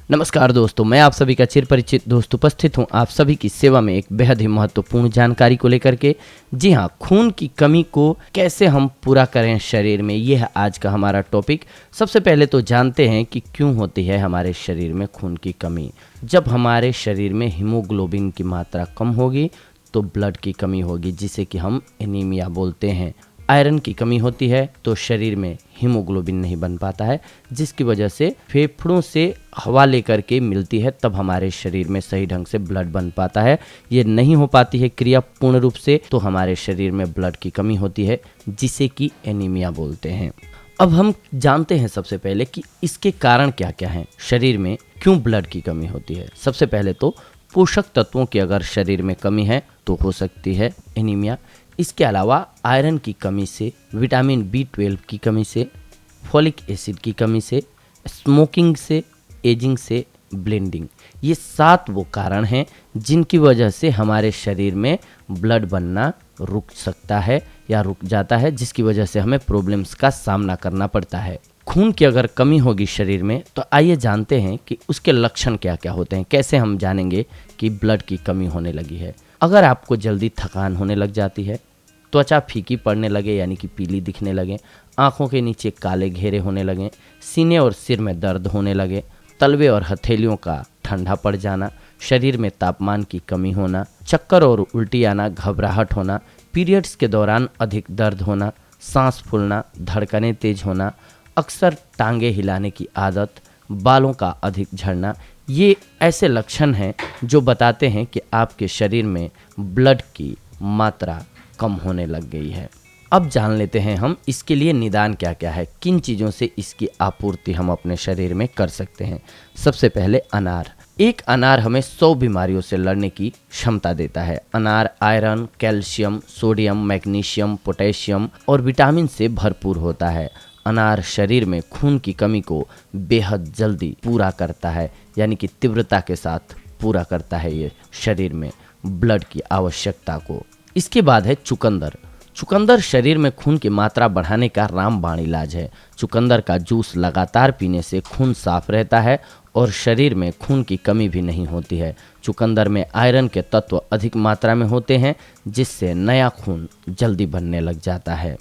नमस्कार दोस्तों, मैं आप सभी का चिर परिचित दोस्त उपस्थित हूं आप सभी की सेवा में एक बेहद ही महत्वपूर्ण जानकारी को लेकर के। जी हां, खून की कमी को कैसे हम पूरा करें शरीर में, यह है आज का हमारा टॉपिक। सबसे पहले तो जानते हैं कि क्यों होती है हमारे शरीर में खून की कमी। जब हमारे शरीर में हीमोग्लोबिन की मात्रा कम होगी तो ब्लड की कमी होगी, जिसे कि हम एनीमिया बोलते हैं। आयरन की कमी होती है तो शरीर में हीमोग्लोबिन नहीं बन पाता है, जिसकी वजह से फेफड़ों से हवा लेकर के मिलती है, तब हमारे शरीर में सही ढंग से ब्लड बन पाता है। ये नहीं हो पाती है क्रिया पूर्ण रूप से, तो हमारे शरीर में ब्लड की कमी होती है, जिसे कि एनीमिया बोलते हैं। अब हम जानते हैं सबसे पहले कि इसके कारण क्या क्या हैं, शरीर में क्यों ब्लड की कमी होती है। सबसे पहले तो पोषक तत्वों की अगर शरीर में कमी है तो हो सकती है एनीमिया। इसके अलावा आयरन की कमी से, विटामिन B12 की कमी से, फॉलिक एसिड की कमी से, स्मोकिंग से, एजिंग से, ब्लेंडिंग, ये 7 वो कारण हैं जिनकी वजह से हमारे शरीर में ब्लड बनना रुक सकता है या रुक जाता है, जिसकी वजह से हमें प्रॉब्लम्स का सामना करना पड़ता है। खून की अगर कमी होगी शरीर में तो आइए जानते हैं कि उसके लक्षण क्या क्या होते हैं। कैसे हम जानेंगे कि ब्लड की कमी होने लगी है। अगर आपको जल्दी थकान होने लग जाती है, त्वचा फीकी पड़ने लगे यानी कि पीली दिखने लगे, आंखों के नीचे काले घेरे होने लगे, सीने और सिर में दर्द होने लगे, तलवे और हथेलियों का ठंडा पड़ जाना, शरीर में तापमान की कमी होना, चक्कर और उल्टी आना, घबराहट होना, पीरियड्स के दौरान अधिक दर्द होना, सांस फूलना, धड़कनें तेज होना, अक्सर टांगे हिलाने की आदत, बालों का अधिक झड़ना, ये ऐसे लक्षण हैं जो बताते हैं कि आपके शरीर में ब्लड की मात्रा कम होने लग गई है। अब जान लेते हैं हम इसके लिए निदान क्या क्या है, किन चीज़ों से इसकी आपूर्ति हम अपने शरीर में कर सकते हैं। सबसे पहले अनार। एक अनार हमें 100 बीमारियों से लड़ने की क्षमता देता है। अनार iron, calcium, sodium, magnesium, potassium और विटामिन से भरपूर होता है। अनार शरीर में खून की कमी को बेहद जल्दी पूरा करता है, यानी कि तीव्रता के साथ पूरा करता है ये शरीर में ब्लड की आवश्यकता को। इसके बाद है चुकंदर। चुकंदर शरीर में खून की मात्रा बढ़ाने का रामबाण इलाज है। चुकंदर का जूस लगातार पीने से खून साफ रहता है और शरीर में खून की कमी भी नहीं होती है। चुकंदर में आयरन के तत्व अधिक मात्रा में होते हैं, जिससे नया खून जल्दी बनने लग जाता है।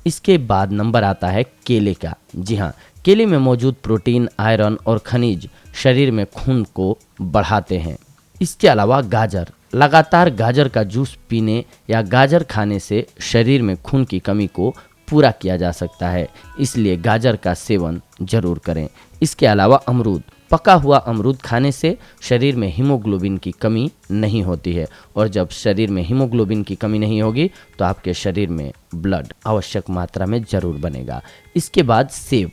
इसके बाद नंबर आता है केले का। जी हाँ, केले में मौजूद प्रोटीन, आयरन और खनिज शरीर में खून को बढ़ाते हैं। इसके अलावा गाजर। लगातार गाजर का जूस पीने या गाजर खाने से शरीर में खून की कमी को पूरा किया जा सकता है, इसलिए गाजर का सेवन जरूर करें। इसके अलावा अमरूद। पका हुआ अमरूद खाने से शरीर में हीमोग्लोबिन की कमी नहीं होती है, और जब शरीर में हीमोग्लोबिन की कमी नहीं होगी तो आपके शरीर में ब्लड आवश्यक मात्रा में जरूर बनेगा। इसके बाद सेब।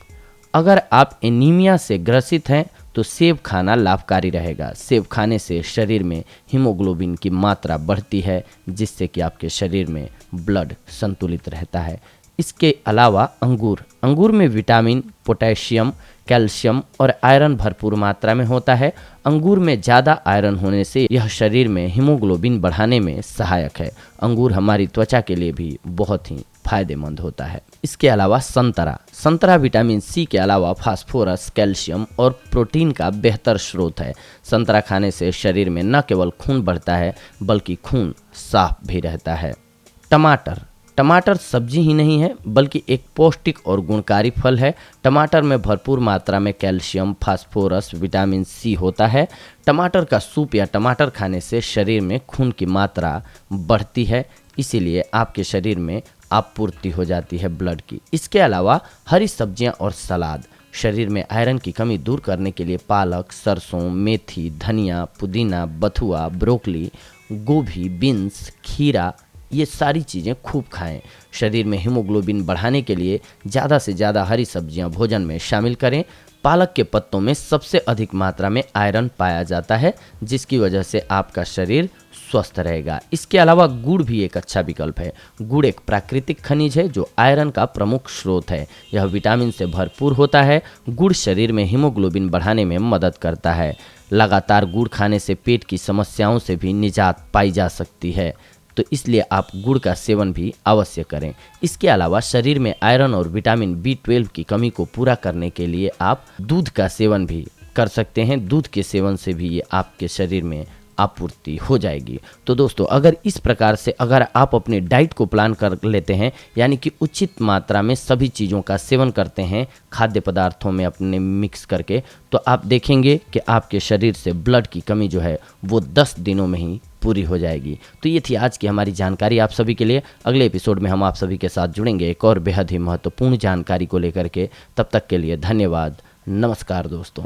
अगर आप एनीमिया से ग्रसित हैं तो सेब खाना लाभकारी रहेगा। सेब खाने से शरीर में हीमोग्लोबिन की मात्रा बढ़ती है, जिससे कि आपके शरीर में ब्लड संतुलित रहता है। इसके अलावा अंगूर। अंगूर में विटामिन, पोटेशियम, कैल्शियम और आयरन भरपूर मात्रा में होता है। अंगूर में ज़्यादा आयरन होने से यह शरीर में हीमोग्लोबिन बढ़ाने में सहायक है। अंगूर हमारी त्वचा के लिए भी बहुत ही फायदेमंद होता है। इसके अलावा संतरा। संतरा विटामिन C के अलावा फास्फोरस, कैल्शियम और प्रोटीन का बेहतर स्रोत है। संतरा खाने से शरीर में न केवल खून बढ़ता है बल्कि खून साफ भी रहता है। टमाटर। टमाटर सब्जी ही नहीं है बल्कि एक पौष्टिक और गुणकारी फल है। टमाटर में भरपूर मात्रा में कैल्शियम, फास्फोरस, विटामिन C होता है। टमाटर का सूप या टमाटर खाने से शरीर में खून की मात्रा बढ़ती है, इसीलिए आपके शरीर में आपूर्ति हो जाती है ब्लड की। इसके अलावा हरी सब्जियां और सलाद। शरीर में आयरन की कमी दूर करने के लिए पालक, सरसों, मेथी, धनिया, पुदीना, बथुआ, ब्रोकली, गोभी, बीन्स, खीरा, ये सारी चीज़ें खूब खाएं। शरीर में हीमोग्लोबिन बढ़ाने के लिए ज़्यादा से ज़्यादा हरी सब्जियां भोजन में शामिल करें। पालक के पत्तों में सबसे अधिक मात्रा में आयरन पाया जाता है, जिसकी वजह से आपका शरीर स्वस्थ रहेगा। इसके अलावा गुड़ भी एक अच्छा विकल्प है। गुड़ एक प्राकृतिक खनिज है जो आयरन का प्रमुख स्रोत है। यह विटामिन से भरपूर होता है। गुड़ शरीर में हीमोग्लोबिन बढ़ाने में मदद करता है। लगातार गुड़ खाने से पेट की समस्याओं से भी निजात पाई जा सकती है, तो इसलिए आप गुड़ का सेवन भी अवश्य करें। इसके अलावा शरीर में आयरन और विटामिन B12 की कमी को पूरा करने के लिए आप दूध का सेवन भी कर सकते हैं। दूध के सेवन से भी ये आपके शरीर में आपूर्ति हो जाएगी। तो दोस्तों, अगर इस प्रकार से अगर आप अपने डाइट को प्लान कर लेते हैं, यानी कि उचित मात्रा में सभी चीज़ों का सेवन करते हैं खाद्य पदार्थों में अपने मिक्स करके, तो आप देखेंगे कि आपके शरीर से ब्लड की कमी जो है वो 10 दिनों में ही पूरी हो जाएगी। तो ये थी आज की हमारी जानकारी आप सभी के लिए। अगले एपिसोड में हम आप सभी के साथ जुड़ेंगे एक और बेहद ही महत्वपूर्ण जानकारी को लेकर के। तब तक के लिए धन्यवाद। नमस्कार दोस्तों।